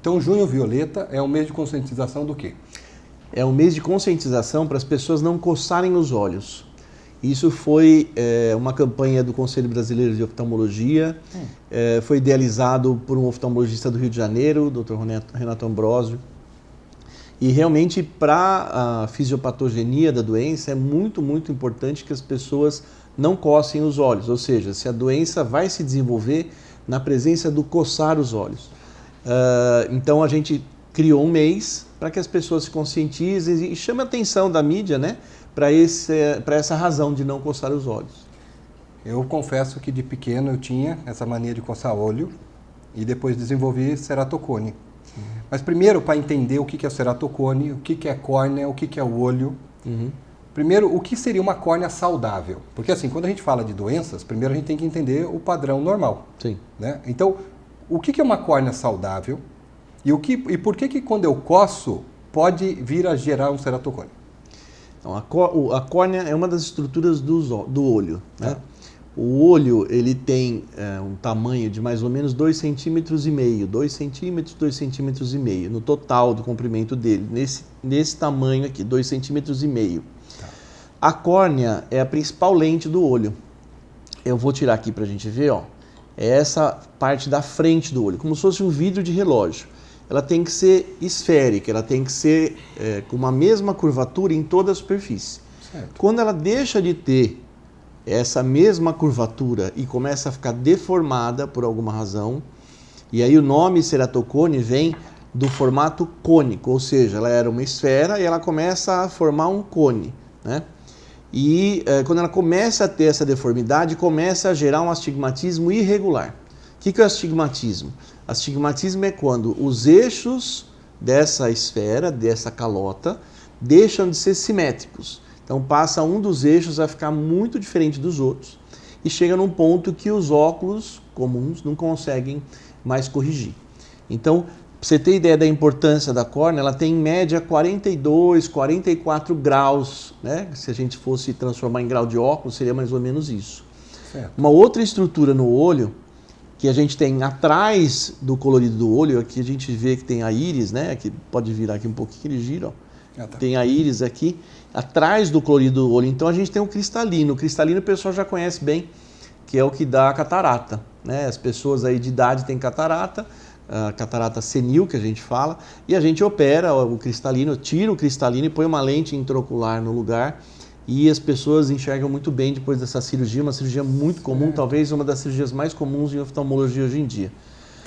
Então, Junho Violeta é um mês de conscientização do quê? É um mês de conscientização para as pessoas não coçarem os olhos. Isso foi uma campanha do Conselho Brasileiro de Oftalmologia, foi idealizado por um oftalmologista do Rio de Janeiro, o Dr. Renato Ambrosio. E realmente para a fisiopatogenia da doença é muito, muito importante que as pessoas não cocem os olhos, ou seja, se a doença vai se desenvolver na presença do coçar os olhos. Então a gente criou um mês para que as pessoas se conscientizem e chame a atenção da mídia, né, para essa razão de não coçar os olhos. Eu confesso que de pequeno eu tinha essa mania de coçar olho e depois desenvolvi ceratocone. Mas primeiro, para entender o que é o ceratocone, o que é córnea, o que é o olho. Primeiro, o que seria uma córnea saudável? Porque assim, quando a gente fala de doenças, primeiro a gente tem que entender o padrão normal. Sim. Né? Então, o que é uma córnea saudável e por que quando eu coço pode vir a gerar um ceratocone? Então, a córnea é uma das estruturas do olho, né? O olho ele tem um tamanho de mais ou menos 2,5 centímetros, 2 centímetros, 2,5 centímetros no total do comprimento dele, nesse tamanho aqui, 2,5 centímetros. A córnea é a principal lente do olho. Eu vou tirar aqui para a gente ver, ó. É essa parte da frente do olho, como se fosse um vidro de relógio. Ela tem que ser esférica, ela tem que ser com uma mesma curvatura em toda a superfície. Certo. Quando ela deixa de ter essa mesma curvatura e começa a ficar deformada por alguma razão, e aí o nome ceratocone vem do formato cônico, ou seja, ela era uma esfera e ela começa a formar um cone, né? E quando ela começa a ter essa deformidade, começa a gerar um astigmatismo irregular. O que é o astigmatismo? Astigmatismo é quando os eixos dessa esfera, dessa calota, deixam de ser simétricos. Então passa um dos eixos a ficar muito diferente dos outros e chega num ponto que os óculos comuns não conseguem mais corrigir. Então, para você ter ideia da importância da córnea, ela tem em média 42, 44 graus, né? Se a gente fosse transformar em grau de óculos, seria mais ou menos isso. Certo. Uma outra estrutura no olho que a gente tem atrás do colorido do olho, aqui a gente vê que tem a íris, né? Que pode virar aqui um pouquinho, ele gira, ó. Tem a íris aqui, atrás do colorido do olho. Então a gente tem o cristalino. O cristalino o pessoal já conhece bem, que é o que dá a catarata, né? As pessoas aí de idade têm catarata, a catarata senil que a gente fala, e a gente opera o cristalino, tira o cristalino e põe uma lente intraocular no lugar. E as pessoas enxergam muito bem depois dessa cirurgia, uma cirurgia muito comum, talvez uma das cirurgias mais comuns em oftalmologia hoje em dia.